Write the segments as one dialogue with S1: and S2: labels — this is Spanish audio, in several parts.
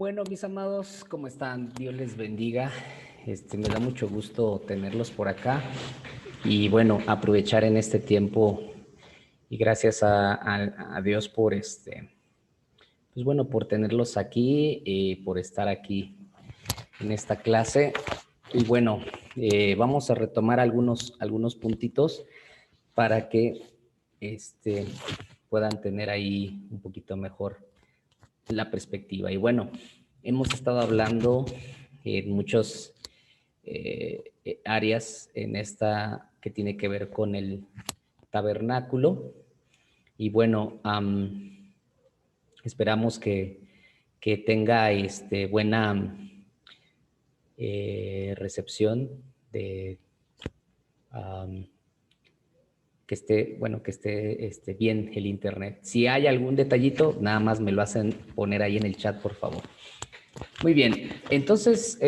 S1: Bueno, mis amados, ¿cómo están? Dios les bendiga. Me da mucho gusto tenerlos por acá y bueno, aprovechar en este tiempo y gracias a Dios por pues bueno, por tenerlos aquí y por estar aquí en esta clase. Y bueno, vamos a retomar algunos puntitos para que puedan tener ahí un poquito mejor la perspectiva. Y bueno, hemos estado hablando en muchas áreas en esta que tiene que ver con el tabernáculo. Y bueno, esperamos que tenga buena recepción de um, que esté, bueno, que esté bien el internet. Si hay algún detallito, nada más me lo hacen poner ahí en el chat, por favor. Muy bien, entonces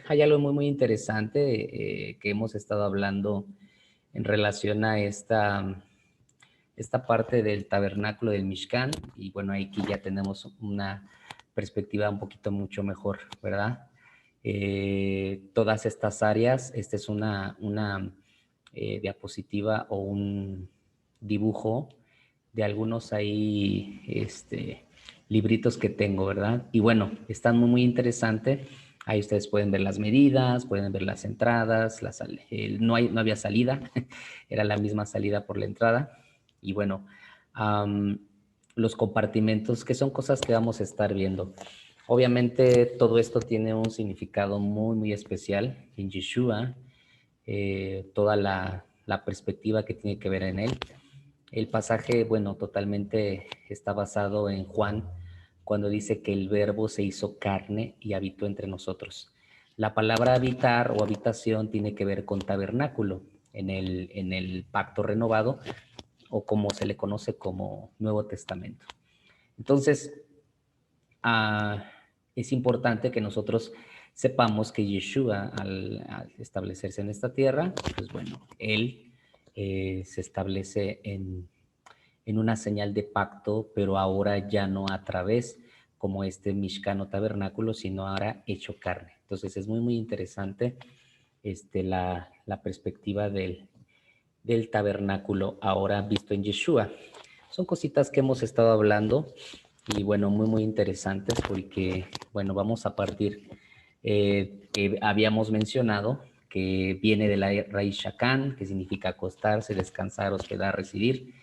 S1: hay algo muy interesante que hemos estado hablando en relación a esta parte del tabernáculo del Mishkan y bueno, aquí ya tenemos una perspectiva un poquito mucho mejor, ¿verdad? Todas estas áreas, esta es una diapositiva o un dibujo de algunos ahí, libritos que tengo, ¿verdad? Y bueno, están muy interesantes. Ahí ustedes pueden ver las medidas, pueden ver las entradas, no había salida, era la misma salida por la entrada. Y bueno, los compartimentos, que son cosas que vamos a estar viendo. Obviamente todo esto tiene un significado muy especial en Yeshua, toda la perspectiva que tiene que ver en él. El pasaje, bueno, totalmente está basado en Juan, cuando dice que el verbo se hizo carne y habitó entre nosotros. La palabra habitar o habitación tiene que ver con tabernáculo en el pacto renovado o como se le conoce como Nuevo Testamento. Entonces, es importante que nosotros sepamos que Yeshua, al establecerse en esta tierra, pues bueno, él se establece en una señal de pacto, pero ahora ya no a través como este Mishkan tabernáculo, sino ahora hecho carne. Entonces es muy interesante la perspectiva del tabernáculo ahora visto en Yeshua. Son cositas que hemos estado hablando y bueno, muy interesantes porque, bueno, vamos a partir, habíamos mencionado que viene de la raíz shakan, que significa acostarse, descansar, hospedar, residir,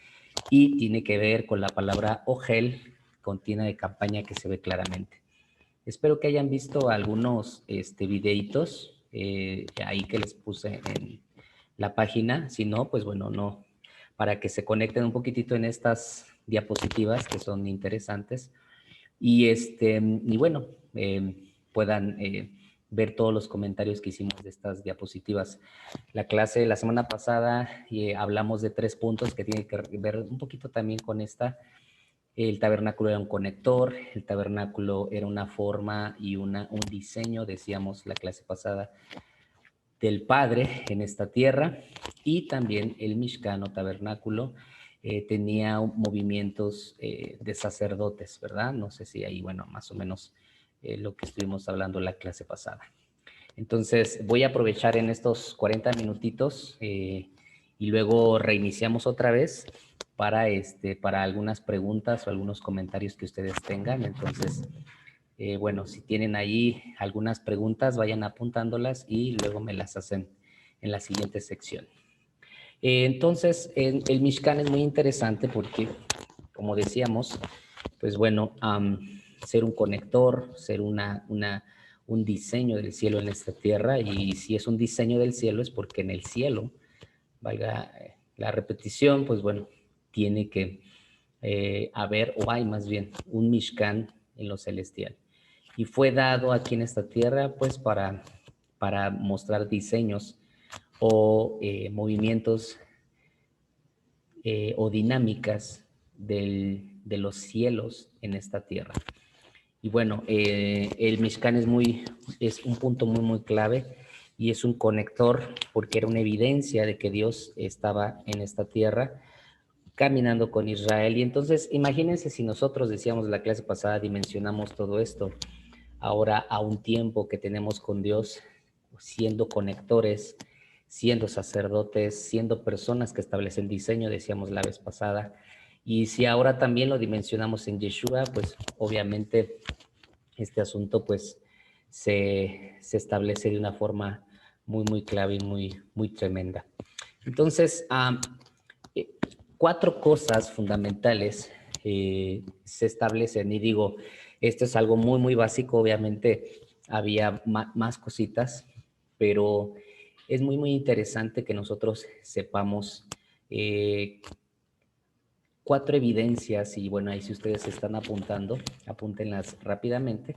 S1: y tiene que ver con la palabra ogel, con tienda de campaña que se ve claramente. Espero que hayan visto algunos videitos ahí que les puse en la página. Si no, pues bueno, no, para que se conecten un poquitito en estas diapositivas que son interesantes y bueno, puedan ver todos los comentarios que hicimos de estas diapositivas. La clase de la semana pasada hablamos de 3 puntos que tienen que ver un poquito también con esta. El tabernáculo era un conector, el tabernáculo era una forma y un diseño, decíamos la clase pasada, del Padre en esta tierra, y también el Mishkan o tabernáculo tenía movimientos de sacerdotes, ¿verdad? No sé si ahí, bueno, más o menos lo que estuvimos hablando la clase pasada. Entonces voy a aprovechar en estos 40 minutitos y luego reiniciamos otra vez para algunas preguntas o algunos comentarios que ustedes tengan. Entonces, bueno, si tienen ahí algunas preguntas, vayan apuntándolas y luego me las hacen en la siguiente sección. Entonces, el Mishkan es muy interesante porque, como decíamos, pues bueno, ser un conector, ser un diseño del cielo en esta tierra, y si es un diseño del cielo es porque en el cielo, valga la repetición, pues bueno, tiene que haber, o hay más bien, un Mishkan en lo celestial. Y fue dado aquí en esta tierra pues para mostrar diseños o movimientos o dinámicas de los cielos en esta tierra. Y bueno, el Mishkan es un punto muy clave y es un conector porque era una evidencia de que Dios estaba en esta tierra caminando con Israel. Y entonces imagínense si nosotros decíamos en la clase pasada, dimensionamos todo esto. ahora a un tiempo que tenemos con Dios, siendo conectores, siendo sacerdotes, siendo personas que establecen diseño, decíamos la vez pasada. Y si ahora también lo dimensionamos en Yeshua, pues obviamente este asunto pues se establece de una forma muy clave y muy tremenda. Entonces, eh, 4 cosas fundamentales se establecen, y digo, esto es algo muy básico, obviamente había más cositas, pero es muy interesante que nosotros sepamos 4 evidencias, y bueno, ahí si ustedes están apuntando, apúntenlas rápidamente.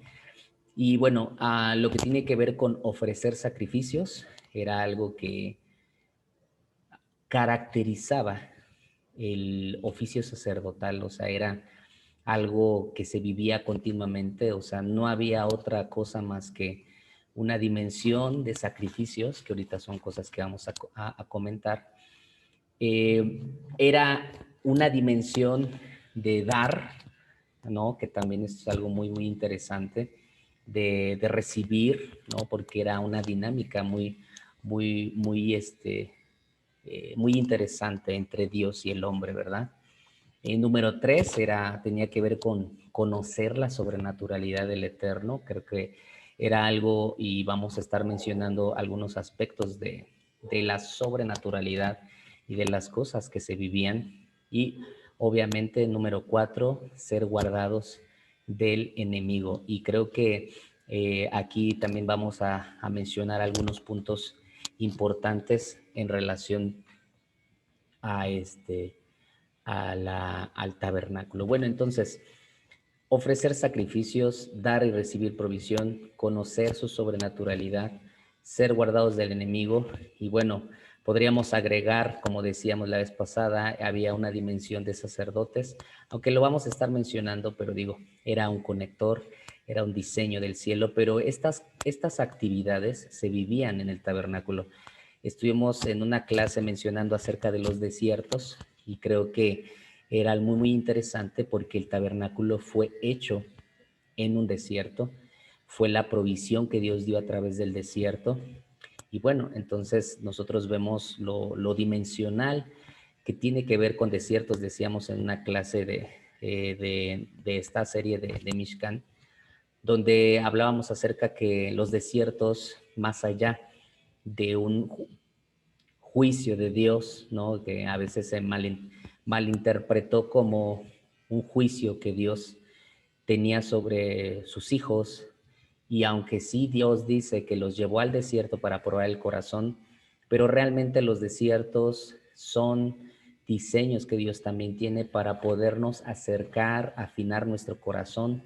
S1: Y bueno, a lo que tiene que ver con ofrecer sacrificios, era algo que caracterizaba el oficio sacerdotal, o sea, era algo que se vivía continuamente, o sea, no había otra cosa más que una dimensión de sacrificios, que ahorita son cosas que vamos a comentar. Era una dimensión de dar, ¿no? Que también es algo muy interesante, de recibir, ¿no? Porque era una dinámica muy interesante entre Dios y el hombre, ¿verdad? Número 3 tenía que ver con conocer la sobrenaturalidad del Eterno. Creo que era algo, y vamos a estar mencionando algunos aspectos de la sobrenaturalidad y de las cosas que se vivían. Y obviamente, número 4, ser guardados del enemigo. Y creo que aquí también vamos a mencionar algunos puntos importantes en relación a al tabernáculo. Bueno, entonces, ofrecer sacrificios, dar y recibir provisión, conocer su sobrenaturalidad, ser guardados del enemigo. Y bueno, podríamos agregar, como decíamos la vez pasada, había una dimensión de sacerdotes, aunque lo vamos a estar mencionando, pero digo, era un conector, era un diseño del cielo, pero estas actividades se vivían en el tabernáculo. Estuvimos en una clase mencionando acerca de los desiertos, y creo que era muy interesante porque el tabernáculo fue hecho en un desierto, fue la provisión que Dios dio a través del desierto. Y bueno, entonces nosotros vemos lo dimensional que tiene que ver con desiertos, decíamos en una clase de esta serie de Mishkan, donde hablábamos acerca que los desiertos, más allá de un juicio de Dios, ¿no? Que a veces se malinterpretó como un juicio que Dios tenía sobre sus hijos, y aunque sí Dios dice que los llevó al desierto para probar el corazón, pero realmente los desiertos son diseños que Dios también tiene para podernos acercar, afinar nuestro corazón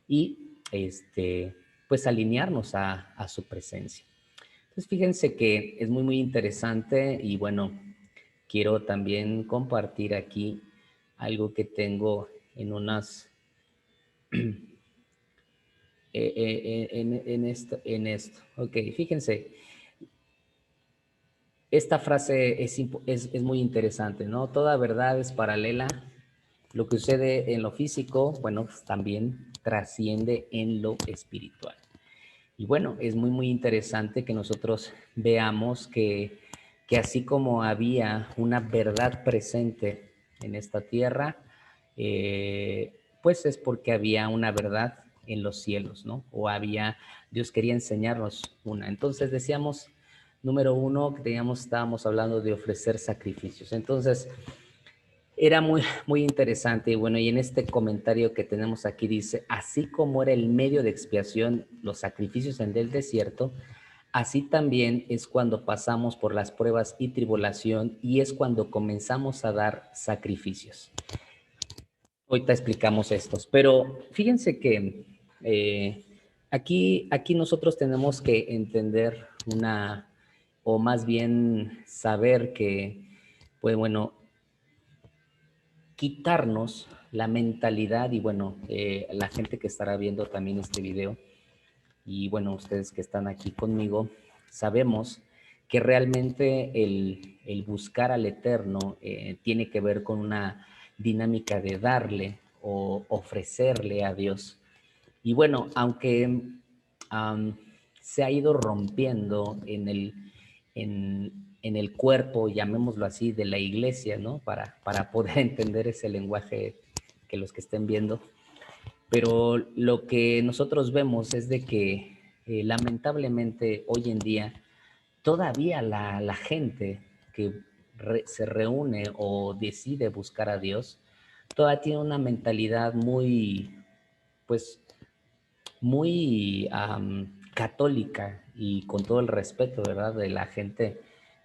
S1: y pues alinearnos a su presencia. Entonces, fíjense que es muy interesante, y bueno, quiero también compartir aquí algo que tengo en unas, en esto. Ok, fíjense, esta frase es muy interesante, ¿no? Toda verdad es paralela. Lo que sucede en lo físico, bueno, pues también trasciende en lo espiritual. Y bueno, es muy interesante que nosotros veamos que así como había una verdad presente en esta tierra, pues es porque había una verdad en los cielos, ¿no? O Dios quería enseñarnos una. Entonces decíamos, número 1, que estábamos hablando de ofrecer sacrificios. Entonces, era muy interesante. Y bueno, y en este comentario que tenemos aquí dice, así como era el medio de expiación los sacrificios en el desierto, así también es cuando pasamos por las pruebas y tribulación, y es cuando comenzamos a dar sacrificios. Ahorita explicamos estos, pero fíjense que aquí nosotros tenemos que entender o más bien saber que, pues bueno, quitarnos la mentalidad, y bueno, la gente que estará viendo también este video, y bueno, ustedes que están aquí conmigo, sabemos que realmente el buscar al Eterno tiene que ver con una dinámica de darle o ofrecerle a Dios. Y bueno, aunque se ha ido rompiendo en el cuerpo, llamémoslo así, de la iglesia, ¿no? Para poder entender ese lenguaje que los que estén viendo. Pero lo que nosotros vemos es de que lamentablemente hoy en día todavía la gente que se reúne o decide buscar a Dios, todavía tiene una mentalidad muy, pues, muy católica y con todo el respeto, ¿verdad? De la gente,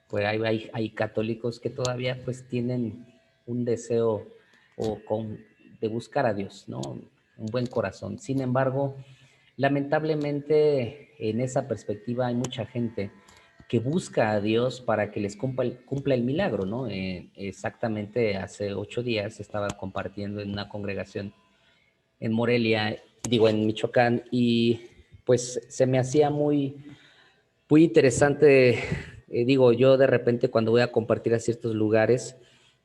S1: pues hay católicos que todavía pues tienen un deseo de buscar a Dios, ¿no? Un buen corazón. Sin embargo, lamentablemente en esa perspectiva hay mucha gente que busca a Dios para que les cumpla el milagro, ¿no? Exactamente hace 8 días estaba compartiendo en una congregación en Morelia, digo en Michoacán, y pues se me hacía muy interesante, digo, yo de repente cuando voy a compartir a ciertos lugares,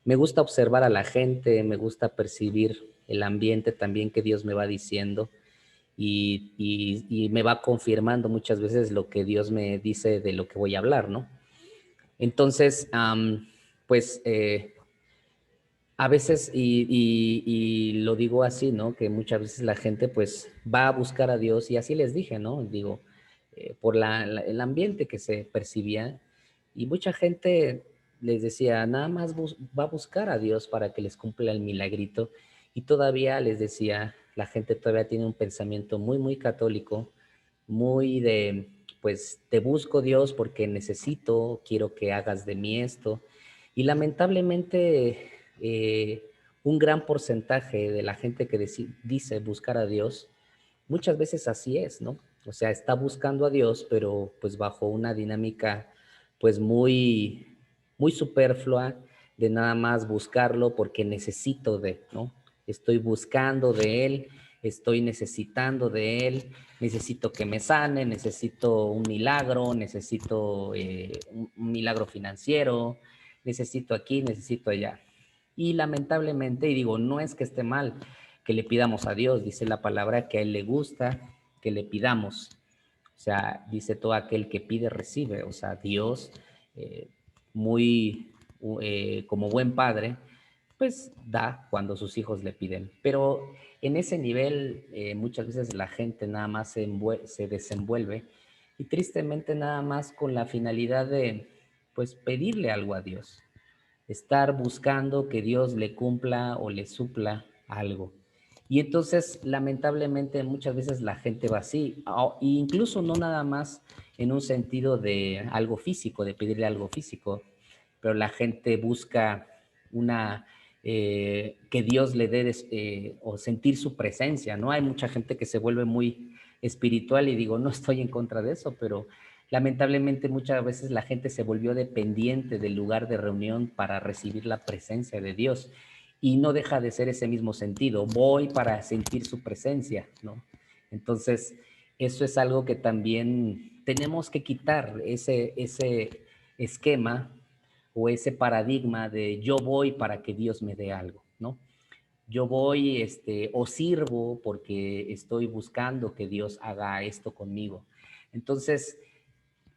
S1: me gusta observar a la gente, me gusta percibir el ambiente también que Dios me va diciendo y me va confirmando muchas veces lo que Dios me dice de lo que voy a hablar, ¿no? Entonces, pues a veces, y lo digo así, ¿no? Que muchas veces la gente pues va a buscar a Dios y así les dije, ¿no? Digo, por el ambiente que se percibía y mucha gente les decía, nada más va a buscar a Dios para que les cumpla el milagrito y todavía les decía, la gente todavía tiene un pensamiento muy católico, muy de, pues te busco Dios porque necesito, quiero que hagas de mí esto y lamentablemente un gran porcentaje de la gente que dice buscar a Dios, muchas veces así es, ¿no? O sea, está buscando a Dios, pero pues bajo una dinámica pues muy superflua de nada más buscarlo porque necesito de, ¿no? Estoy buscando de Él, estoy necesitando de Él, necesito que me sane, necesito un milagro, necesito un milagro financiero, necesito aquí, necesito allá. Y lamentablemente, y digo, no es que esté mal que le pidamos a Dios, dice la palabra que a Él le gusta que le pidamos. O sea, dice todo aquel que pide, recibe. O sea, Dios, eh, muy como buen padre, pues da cuando sus hijos le piden. Pero en ese nivel muchas veces la gente nada más se desenvuelve y tristemente nada más con la finalidad de pues pedirle algo a Dios, estar buscando que Dios le cumpla o le supla algo. Y entonces, lamentablemente, muchas veces la gente va así, e incluso no nada más en un sentido de algo físico, de pedirle algo físico, pero la gente busca una, que Dios le dé o sentir su presencia, ¿no? Hay mucha gente que se vuelve muy espiritual y digo, no estoy en contra de eso, pero lamentablemente muchas veces la gente se volvió dependiente del lugar de reunión para recibir la presencia de Dios y no deja de ser ese mismo sentido, voy para sentir su presencia, ¿no? Entonces, eso es algo que también tenemos que quitar, ese esquema o ese paradigma de yo voy para que Dios me dé algo, ¿no? Yo voy o sirvo porque estoy buscando que Dios haga esto conmigo. Entonces,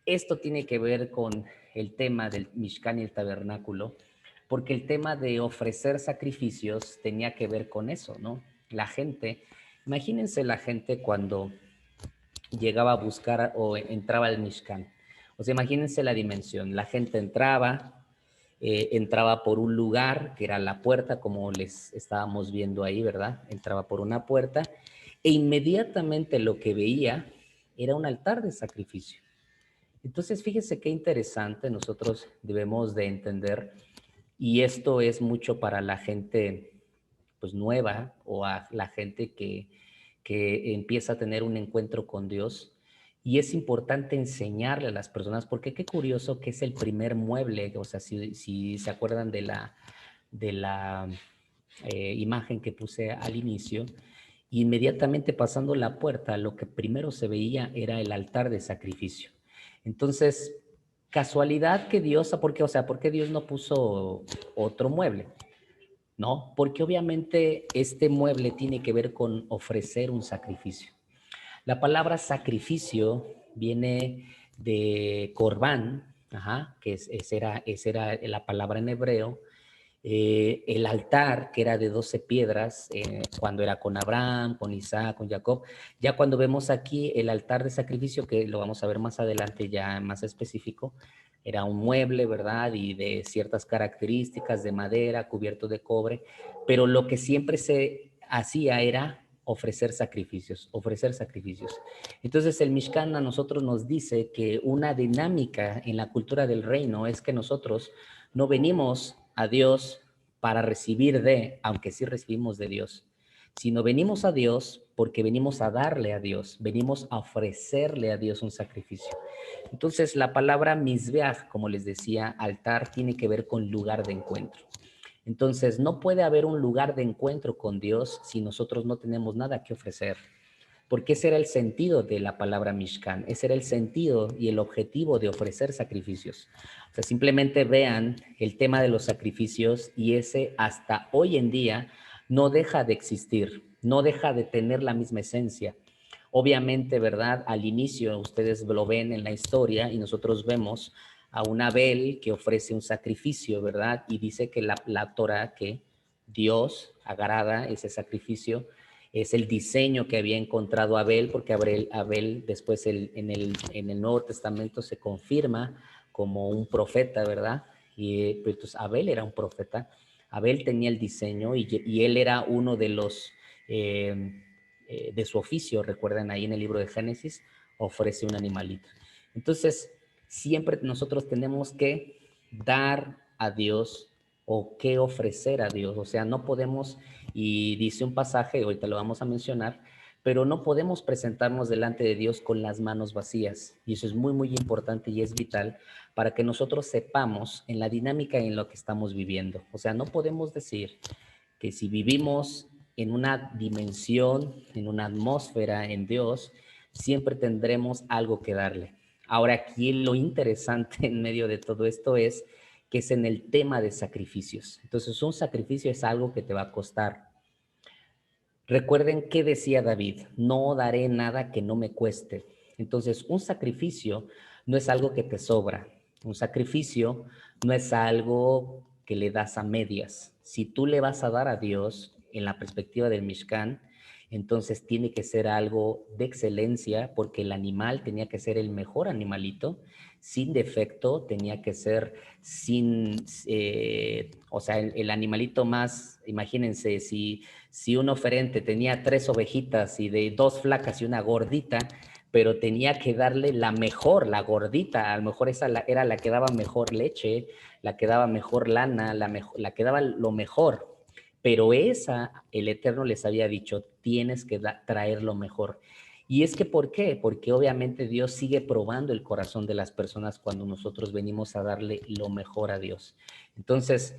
S1: esto tiene que ver con el tema del Mishkan y el tabernáculo, porque el tema de ofrecer sacrificios tenía que ver con eso, ¿no? La gente, imagínense la gente cuando llegaba a buscar o entraba al Mishkan. O sea, imagínense la dimensión. La gente entraba por un lugar que era la puerta, como les estábamos viendo ahí, ¿verdad? Entraba por una puerta e inmediatamente lo que veía era un altar de sacrificio. Entonces, fíjese qué interesante, nosotros debemos de entender, y esto es mucho para la gente pues nueva o a la gente que empieza a tener un encuentro con Dios. Y es importante enseñarle a las personas, porque qué curioso que es el primer mueble, o sea, si se acuerdan de la imagen que puse al inicio, inmediatamente pasando la puerta, lo que primero se veía era el altar de sacrificio. Entonces, casualidad que Dios, ¿por qué? O sea, ¿por qué Dios no puso otro mueble? No, porque obviamente este mueble tiene que ver con ofrecer un sacrificio. La palabra sacrificio viene de corbán, esa era la palabra en hebreo. El altar, que era de 12 piedras, cuando era con Abraham, con Isaac, con Jacob. Ya cuando vemos aquí el altar de sacrificio, que lo vamos a ver más adelante ya más específico, era un mueble, ¿verdad? Y de ciertas características, de madera, cubierto de cobre, pero lo que siempre se hacía era ofrecer sacrificios, ofrecer sacrificios. Entonces el Mishkan a nosotros nos dice que una dinámica en la cultura del reino es que nosotros no venimos a Dios para recibir de, aunque sí recibimos de Dios, sino venimos a Dios porque venimos a darle a Dios, venimos a ofrecerle a Dios un sacrificio. Entonces la palabra mizbeach, como les decía, altar, tiene que ver con lugar de encuentro. Entonces no puede haber un lugar de encuentro con Dios si nosotros no tenemos nada que ofrecer. Porque ese era el sentido de la palabra Mishkan, ese era el sentido y el objetivo de ofrecer sacrificios. O sea, simplemente vean el tema de los sacrificios y ese hasta hoy en día no deja de existir, no deja de tener la misma esencia. Obviamente, ¿verdad? Al inicio ustedes lo ven en la historia y nosotros vemos a un Abel que ofrece un sacrificio, ¿verdad? Y dice que la Torah, que Dios agrada ese sacrificio, es el diseño que había encontrado Abel, porque Abel después en el Nuevo Testamento se confirma como un profeta, ¿verdad? Y pues, entonces Abel era un profeta, Abel tenía el diseño y él era uno de los de su oficio, recuerdan ahí en el libro de Génesis, ofrece un animalito. Entonces, siempre nosotros tenemos que dar a Dios o qué ofrecer a Dios. O sea, no podemos, y dice un pasaje, ahorita lo vamos a mencionar, pero no podemos presentarnos delante de Dios con las manos vacías. Y eso es muy, muy importante y es vital para que nosotros sepamos en la dinámica en lo que estamos viviendo. O sea, no podemos decir que si vivimos en una dimensión, en una atmósfera, en Dios, siempre tendremos algo que darle. Ahora, aquí lo interesante en medio de todo esto es que es en el tema de sacrificios. Entonces, un sacrificio es algo que te va a costar. Recuerden que decía David, no daré nada que no me cueste. Entonces, un sacrificio no es algo que te sobra. Un sacrificio no es algo que le das a medias. Si tú le vas a dar a Dios en la perspectiva del Mishkan, entonces tiene que ser algo de excelencia porque el animal tenía que ser el mejor animalito, sin defecto, tenía que ser sin, o sea, el animalito más, imagínense, si un oferente tenía 3 ovejitas y de 2 flacas y una gordita, pero tenía que darle la mejor, la gordita, a lo mejor esa era la que daba mejor leche, la que daba mejor lana, la que daba lo mejor. Pero esa, el Eterno les había dicho, tienes que traer lo mejor. Y es que, ¿por qué? Porque obviamente Dios sigue probando el corazón de las personas cuando nosotros venimos a darle lo mejor a Dios. Entonces,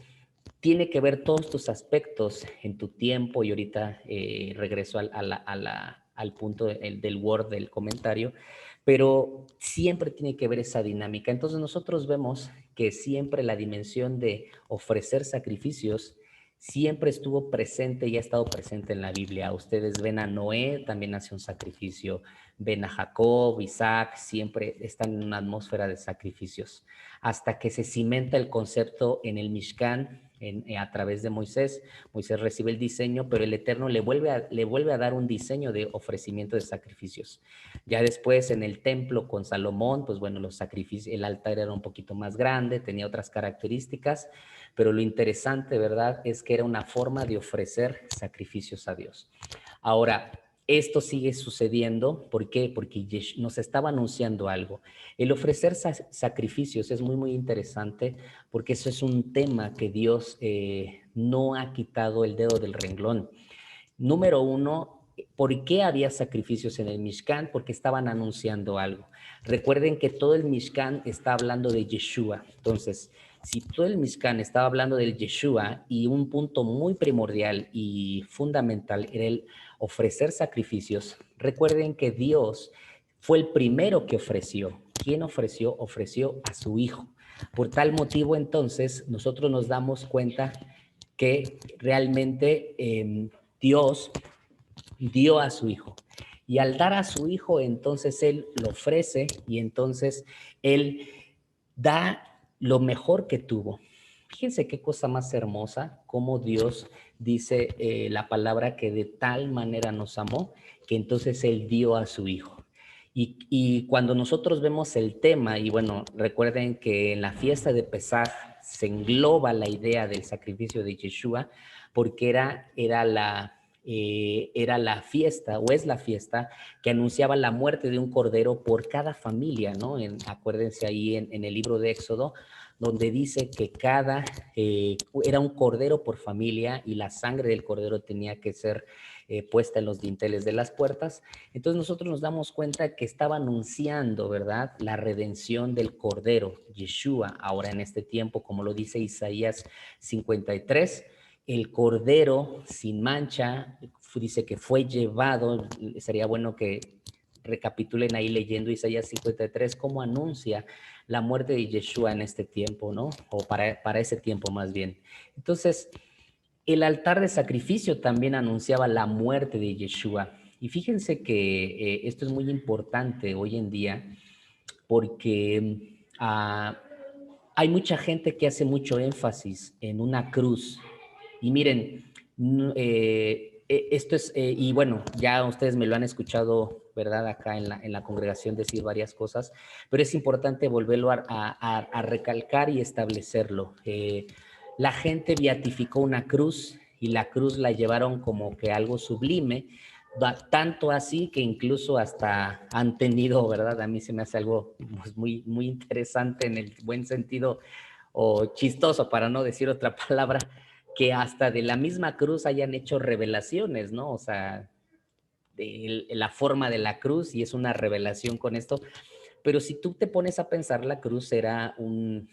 S1: tiene que ver todos tus aspectos en tu tiempo y ahorita regreso al punto del Word, del comentario, pero siempre tiene que ver esa dinámica. Entonces nosotros vemos que siempre la dimensión de ofrecer sacrificios siempre estuvo presente y ha estado presente en la Biblia. Ustedes ven a Noé, también hace un sacrificio, ven a Jacob, Isaac, siempre están en una atmósfera de sacrificios, hasta que se cimenta el concepto en el Mishkan, a través de Moisés. Moisés recibe el diseño, pero el Eterno le vuelve a dar un diseño de ofrecimiento de sacrificios. Ya después en el templo con Salomón, pues bueno, los sacrificios, el altar era un poquito más grande, tenía otras características, pero lo interesante, ¿verdad?, es que era una forma de ofrecer sacrificios a Dios. Ahora, esto sigue sucediendo, ¿por qué? Porque nos estaba anunciando algo. El ofrecer sacrificios es muy, muy interesante porque eso es un tema que Dios no ha quitado el dedo del renglón. Número uno, ¿por qué había sacrificios en el Mishkan? Porque estaban anunciando algo. Recuerden que todo el Mishkan está hablando de Yeshua. Entonces, si todo el Mishkan estaba hablando del Yeshua y un punto muy primordial y fundamental era el ofrecer sacrificios, recuerden que Dios fue el primero que ofreció. ¿Quién ofreció? Ofreció a su Hijo. Por tal motivo, entonces, nosotros nos damos cuenta que realmente Dios dio a su Hijo. Y al dar a su hijo, entonces él lo ofrece y entonces él da lo mejor que tuvo. Fíjense qué cosa más hermosa, cómo Dios dice la palabra que de tal manera nos amó, que entonces Él dio a su Hijo. Y cuando nosotros vemos el tema, y bueno, recuerden que en la fiesta de Pesaj se engloba la idea del sacrificio de Yeshua, porque era la fiesta, o es la fiesta, que anunciaba la muerte de un cordero por cada familia, ¿no? Acuérdense ahí en el libro de Éxodo, donde dice que era un cordero por familia y la sangre del cordero tenía que ser puesta en los dinteles de las puertas. Entonces nosotros nos damos cuenta que estaba anunciando, ¿verdad?, la redención del cordero, Yeshua, ahora en este tiempo, como lo dice Isaías 53, el cordero sin mancha, dice que fue llevado. Sería bueno que recapitulen ahí leyendo Isaías 53, cómo anuncia la muerte de Yeshua en este tiempo, ¿no? O para ese tiempo más bien. Entonces, el altar de sacrificio también anunciaba la muerte de Yeshua. Y fíjense que esto es muy importante hoy en día porque hay mucha gente que hace mucho énfasis en una cruz. Y miren, esto es, y bueno, ya ustedes me lo han escuchado, ¿verdad? Acá en la congregación decir varias cosas, pero es importante volverlo a recalcar y establecerlo. La gente beatificó una cruz y la cruz la llevaron como que algo sublime, tanto así que incluso hasta han tenido, ¿verdad? A mí se me hace algo pues, muy, muy interesante en el buen sentido o chistoso, para no decir otra palabra, que hasta de la misma cruz hayan hecho revelaciones, ¿no? O sea, de la forma de la cruz, y es una revelación con esto. Pero si tú te pones a pensar, la cruz era un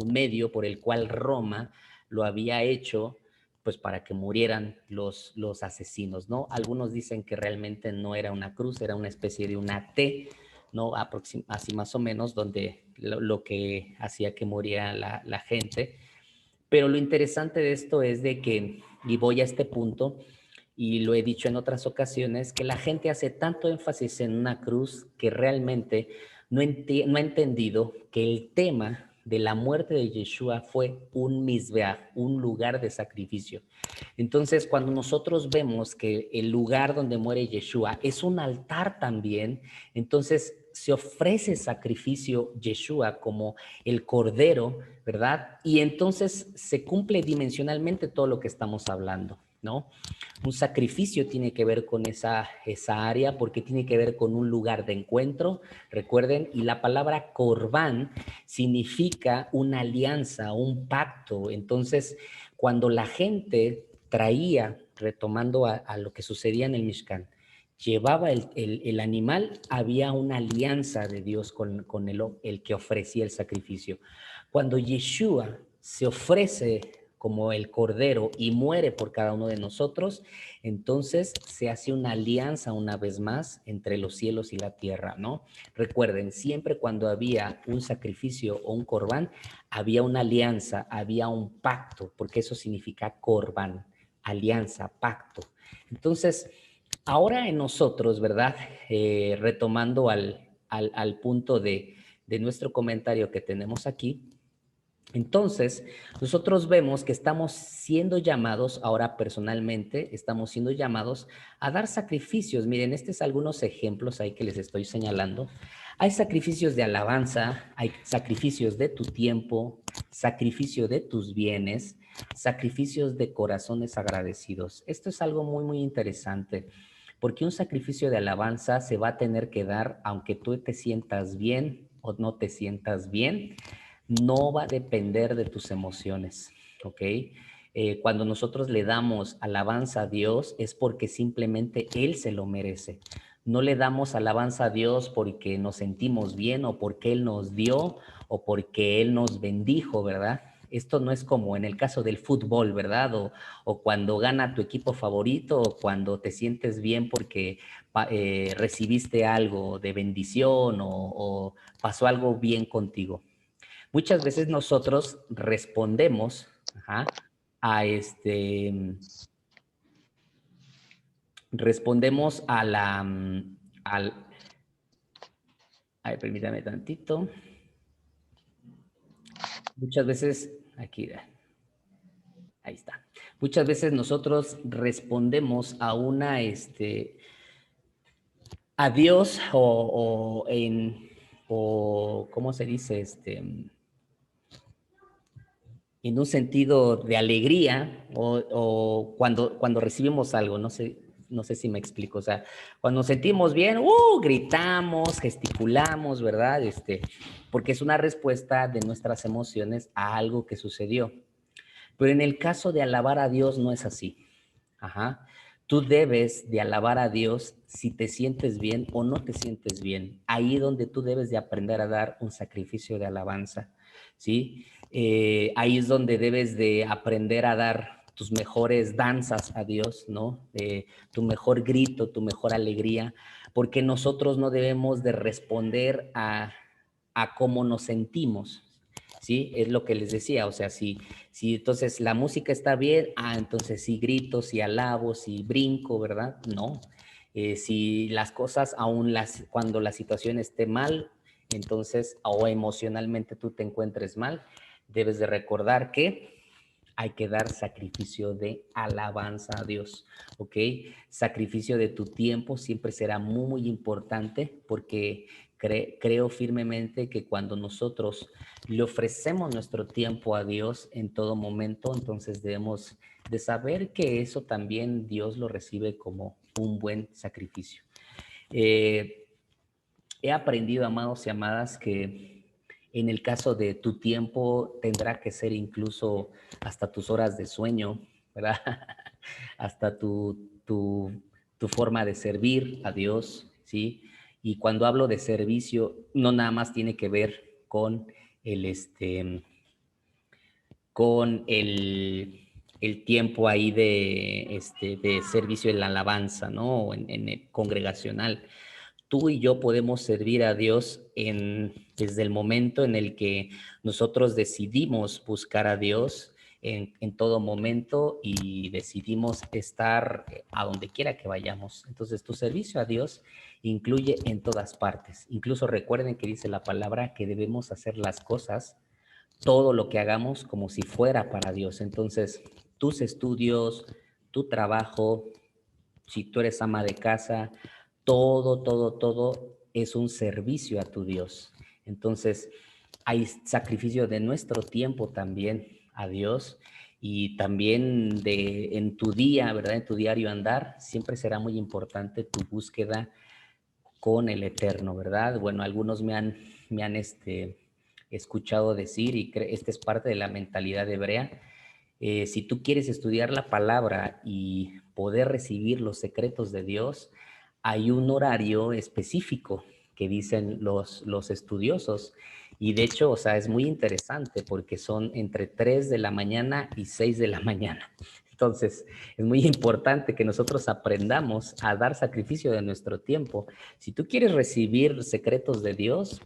S1: medio por el cual Roma lo había hecho, pues para que murieran los asesinos, ¿no? Algunos dicen que realmente no era una cruz, era una especie de una T, ¿no? Así más o menos, donde lo que hacía que muriera la gente. Pero lo interesante de esto es de que, y voy a este punto, y lo he dicho en otras ocasiones, que la gente hace tanto énfasis en una cruz que realmente no ha entendido que el tema de la muerte de Yeshua fue un misbeach, un lugar de sacrificio. Entonces, cuando nosotros vemos que el lugar donde muere Yeshua es un altar también, entonces se ofrece sacrificio Yeshua como el cordero, ¿verdad? Y entonces se cumple dimensionalmente todo lo que estamos hablando, ¿no? Un sacrificio tiene que ver con esa área porque tiene que ver con un lugar de encuentro, recuerden, y la palabra corbán significa una alianza, un pacto. Entonces, cuando la gente traía, retomando a lo que sucedía en el Mishkan, llevaba el animal, había una alianza de Dios con el que ofrecía el sacrificio. Cuando Yeshua se ofrece como el cordero y muere por cada uno de nosotros, entonces se hace una alianza una vez más entre los cielos y la tierra, ¿no? Recuerden, siempre cuando había un sacrificio o un corbán, había una alianza, había un pacto, porque eso significa corbán, alianza, pacto. Entonces, ahora en nosotros, ¿verdad? Retomando al punto de nuestro comentario que tenemos aquí, entonces, nosotros vemos que estamos siendo llamados, ahora personalmente, estamos siendo llamados a dar sacrificios. Miren, estos son algunos ejemplos ahí que les estoy señalando. Hay sacrificios de alabanza, hay sacrificios de tu tiempo, sacrificio de tus bienes, sacrificios de corazones agradecidos. Esto es algo muy, muy interesante, porque un sacrificio de alabanza se va a tener que dar aunque tú te sientas bien o no te sientas bien, no va a depender de tus emociones, ¿ok? Cuando nosotros le damos alabanza a Dios es porque simplemente Él se lo merece. No le damos alabanza a Dios porque nos sentimos bien o porque Él nos dio o porque Él nos bendijo, ¿verdad? Esto no es como en el caso del fútbol, ¿verdad? O cuando gana tu equipo favorito o cuando te sientes bien porque recibiste algo de bendición o pasó algo bien contigo. Muchas veces nosotros respondemos, ajá, a, respondemos a la, ay, permítame tantito. Muchas veces, aquí, ahí está. Muchas veces nosotros respondemos a una, a Dios o ¿cómo se dice? En un sentido de alegría o cuando recibimos algo, no sé si me explico, o sea, cuando nos sentimos bien, gritamos, gesticulamos, ¿verdad? Porque es una respuesta de nuestras emociones a algo que sucedió. Pero en el caso de alabar a Dios no es así. Ajá. Tú debes de alabar a Dios si te sientes bien o no te sientes bien. Ahí donde tú debes de aprender a dar un sacrificio de alabanza, ¿sí? Ahí es donde debes de aprender a dar tus mejores danzas a Dios, ¿no? Tu mejor grito, tu mejor alegría, porque nosotros no debemos de responder a cómo nos sentimos, ¿sí? Es lo que les decía, o sea, si entonces la música está bien, entonces sí grito, sí alabo, sí brinco, ¿verdad? No. Si las cosas, cuando la situación esté mal, entonces, o emocionalmente tú te encuentres mal, debes de recordar que hay que dar sacrificio de alabanza a Dios, ¿ok? Sacrificio de tu tiempo siempre será muy, muy importante porque creo firmemente que cuando nosotros le ofrecemos nuestro tiempo a Dios en todo momento, entonces debemos de saber que eso también Dios lo recibe como un buen sacrificio. He aprendido, amados y amadas, que en el caso de tu tiempo tendrá que ser incluso hasta tus horas de sueño, ¿verdad? Hasta tu forma de servir a Dios, ¿sí? Y cuando hablo de servicio, no nada más tiene que ver con el, con el tiempo ahí de servicio en la alabanza, ¿no? En el congregacional. Tú y yo podemos servir a Dios desde el momento en el que nosotros decidimos buscar a Dios en todo momento y decidimos estar a donde quiera que vayamos. Entonces, tu servicio a Dios incluye en todas partes. Incluso recuerden que dice la palabra que debemos hacer las cosas, todo lo que hagamos como si fuera para Dios. Entonces, tus estudios, tu trabajo, si tú eres ama de casa, todo es un servicio a tu Dios. Entonces, hay sacrificio de nuestro tiempo también a Dios y también en tu día, ¿verdad? En tu diario andar, siempre será muy importante tu búsqueda con el Eterno, ¿verdad? Bueno, algunos me han escuchado decir, y esta es parte de la mentalidad hebrea, si tú quieres estudiar la palabra y poder recibir los secretos de Dios, hay un horario específico que dicen los estudiosos. Y de hecho, o sea, es muy interesante porque son entre 3 de la mañana y 6 de la mañana. Entonces, es muy importante que nosotros aprendamos a dar sacrificio de nuestro tiempo. Si tú quieres recibir secretos de Dios,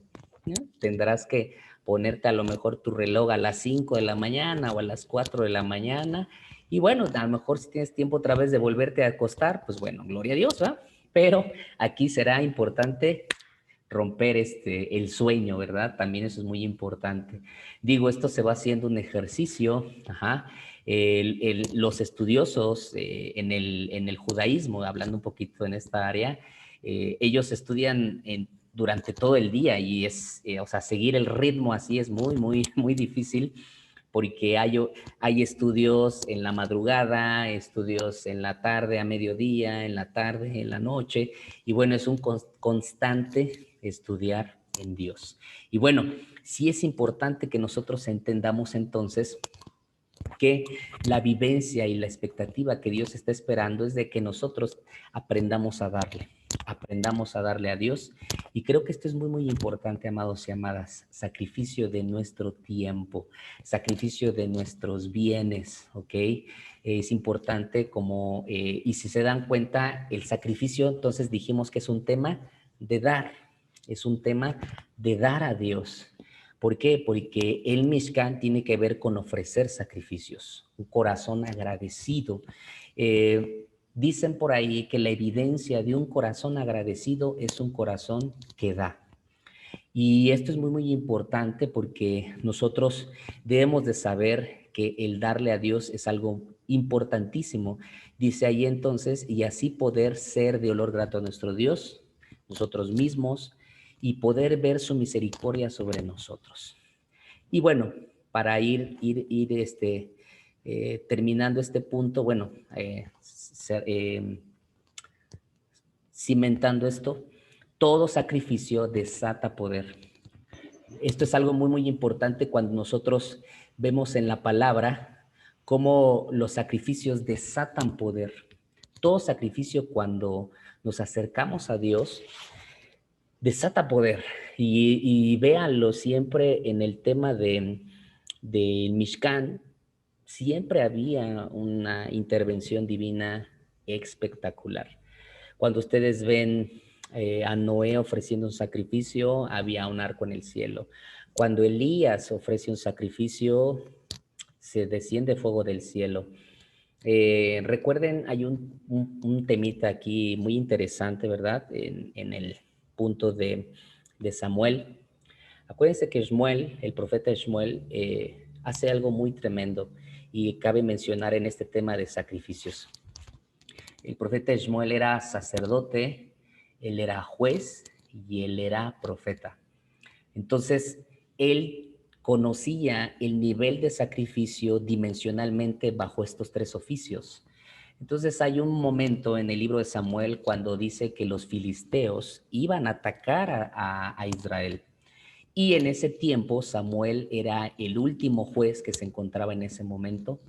S1: ¿no? Tendrás que ponerte a lo mejor tu reloj a las 5 de la mañana o a las 4 de la mañana. Y bueno, a lo mejor si tienes tiempo otra vez de volverte a acostar, pues bueno, gloria a Dios, ¿verdad? Pero aquí será importante romper el sueño, ¿verdad? También eso es muy importante. Digo, esto se va haciendo un ejercicio, ajá. Los estudiosos en el judaísmo, hablando un poquito en esta área, ellos estudian durante todo el día y o sea, seguir el ritmo así es muy, muy, muy difícil porque hay estudios en la madrugada, estudios en la tarde, a mediodía, en la tarde, en la noche, y bueno, es un constante estudiar en Dios. Y bueno, sí es importante que nosotros entendamos entonces que la vivencia y la expectativa que Dios está esperando es de que nosotros aprendamos a darle a Dios. Y creo que esto es muy, muy importante, amados y amadas, sacrificio de nuestro tiempo, sacrificio de nuestros bienes, ¿ok? Es importante y si se dan cuenta, el sacrificio, entonces dijimos que es un tema de dar, es un tema de dar a Dios. ¿Por qué? Porque el Mishkan tiene que ver con ofrecer sacrificios, un corazón agradecido. Dicen por ahí que la evidencia de un corazón agradecido es un corazón que da. Y esto es muy, muy importante porque nosotros debemos de saber que el darle a Dios es algo importantísimo. Dice ahí entonces, y así poder ser de olor grato a nuestro Dios, nosotros mismos, y poder ver su misericordia sobre nosotros. Y bueno, para terminando este punto, bueno, cimentando esto, todo sacrificio desata poder. Esto es algo muy, muy importante cuando nosotros vemos en la palabra cómo los sacrificios desatan poder. Todo sacrificio cuando nos acercamos a Dios desata poder. Y véanlo siempre en el tema del Mishkan, siempre había una intervención divina espectacular. Cuando ustedes ven a Noé ofreciendo un sacrificio, había un arco en el cielo. Cuando Elías ofrece un sacrificio, se desciende fuego del cielo. Recuerden, hay un temita aquí muy interesante, ¿verdad? En el punto de Samuel. Acuérdense que Shmuel, el profeta Shmuel, hace algo muy tremendo y cabe mencionar en este tema de sacrificios. El profeta Shmuel era sacerdote, él era juez y él era profeta. Entonces, él conocía el nivel de sacrificio dimensionalmente bajo estos tres oficios. Entonces hay un momento en el libro de Samuel cuando dice que los filisteos iban a atacar a Israel. Y en ese tiempo Samuel era el último juez que se encontraba en ese momento.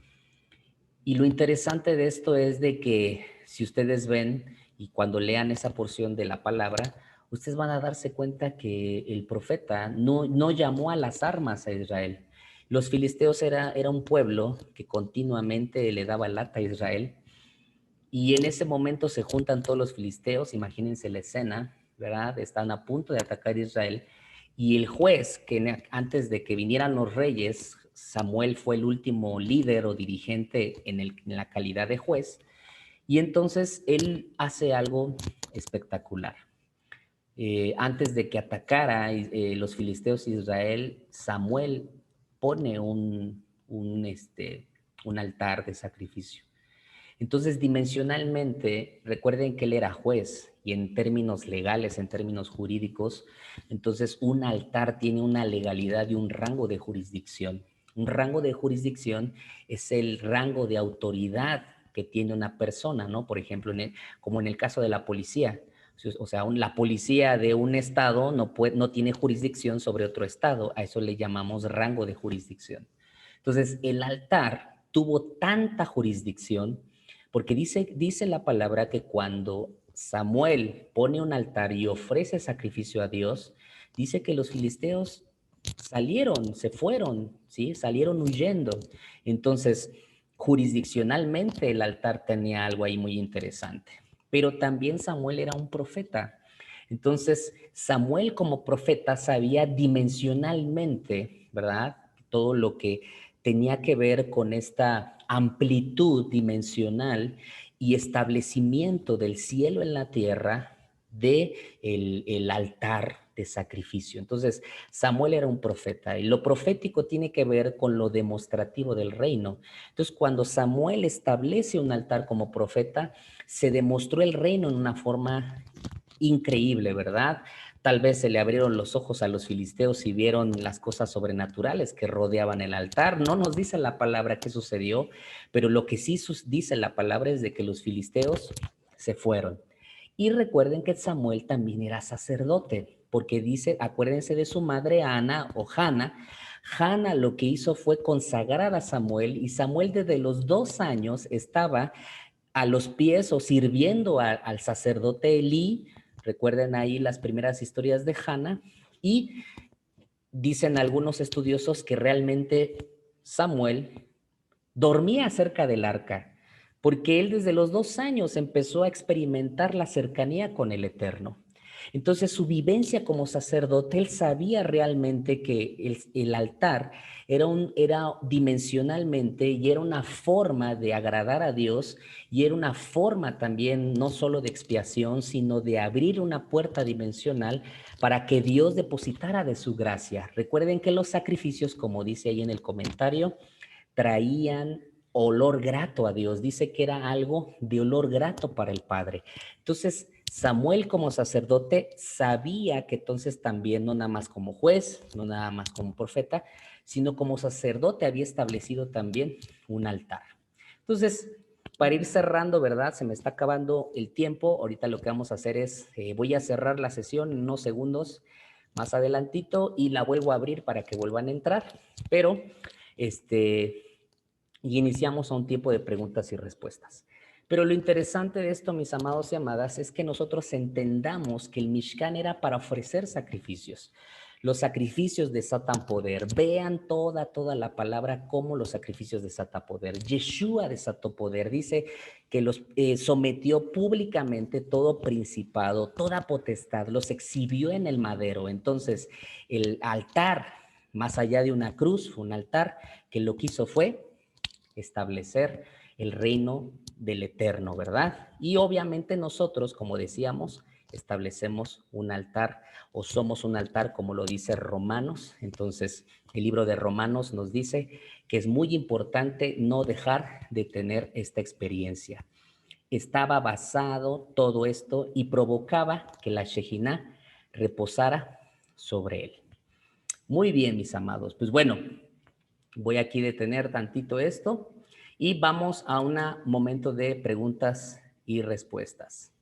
S1: Y lo interesante de esto es de que si ustedes ven y cuando lean esa porción de la palabra, ustedes van a darse cuenta que el profeta no llamó a las armas a Israel. Los filisteos era un pueblo que continuamente le daba lata a Israel. Y en ese momento se juntan todos los filisteos, imagínense la escena, ¿verdad? Están a punto de atacar a Israel. Y el juez, que antes de que vinieran los reyes, Samuel fue el último líder o dirigente en la calidad de juez. Y entonces él hace algo espectacular. Antes de que atacara los filisteos a Israel, Samuel pone un altar de sacrificio. Entonces, dimensionalmente, recuerden que él era juez y en términos legales, en términos jurídicos, entonces un altar tiene una legalidad y un rango de jurisdicción. Un rango de jurisdicción es el rango de autoridad que tiene una persona, ¿no? Por ejemplo, como en el caso de la policía. O sea, la policía de un estado no tiene jurisdicción sobre otro estado. A eso le llamamos rango de jurisdicción. Entonces, el altar tuvo tanta jurisdicción porque dice la palabra que cuando Samuel pone un altar y ofrece sacrificio a Dios, dice que los filisteos salieron, se fueron, ¿sí? Salieron huyendo. Entonces, jurisdiccionalmente el altar tenía algo ahí muy interesante. Pero también Samuel era un profeta. Entonces, Samuel como profeta sabía dimensionalmente, ¿verdad? Todo lo que tenía que ver con esta amplitud dimensional y establecimiento del cielo en la tierra de el altar de sacrificio. Entonces, Samuel era un profeta y lo profético tiene que ver con lo demostrativo del reino. Entonces, cuando Samuel establece un altar como profeta, se demostró el reino en una forma increíble, ¿verdad? Tal vez se le abrieron los ojos a los filisteos y vieron las cosas sobrenaturales que rodeaban el altar. No nos dice la palabra qué sucedió, pero lo que sí dice la palabra es de que los filisteos se fueron. Y recuerden que Samuel también era sacerdote, porque dice, acuérdense de su madre Ana o Hana. Hana lo que hizo fue consagrar a Samuel y Samuel desde los 2 años estaba a los pies o sirviendo al sacerdote Elí. Recuerden ahí las primeras historias de Hannah y dicen algunos estudiosos que realmente Samuel dormía cerca del arca, porque él desde los 2 años empezó a experimentar la cercanía con el Eterno. Entonces, su vivencia como sacerdote, él sabía realmente que el altar era dimensionalmente y era una forma de agradar a Dios y era una forma también no solo de expiación, sino de abrir una puerta dimensional para que Dios depositara de su gracia. Recuerden que los sacrificios, como dice ahí en el comentario, traían olor grato a Dios. Dice que era algo de olor grato para el Padre. Entonces, Samuel como sacerdote sabía que entonces también no nada más como juez, no nada más como profeta, sino como sacerdote había establecido también un altar. Entonces, para ir cerrando, ¿verdad? Se me está acabando el tiempo. Ahorita lo que vamos a hacer es, voy a cerrar la sesión en unos segundos más adelantito y la vuelvo a abrir para que vuelvan a entrar. Pero, y iniciamos a un tiempo de preguntas y respuestas. Pero lo interesante de esto, mis amados y amadas, es que nosotros entendamos que el Mishkan era para ofrecer sacrificios. Los sacrificios desatan poder. Vean toda la palabra como los sacrificios desatan poder. Yeshua desató poder. Dice que los sometió públicamente todo principado, toda potestad, los exhibió en el madero. Entonces, el altar, más allá de una cruz, fue un altar que lo que hizo fue establecer el reino del eterno, ¿verdad? Y obviamente nosotros, como decíamos, establecemos un altar o somos un altar, como lo dice Romanos. Entonces, el libro de Romanos nos dice que es muy importante no dejar de tener esta experiencia. Estaba basado todo esto y provocaba que la Shejinah reposara sobre él. Muy bien, mis amados. Pues bueno, voy aquí a detener tantito esto y vamos a un momento de preguntas y respuestas.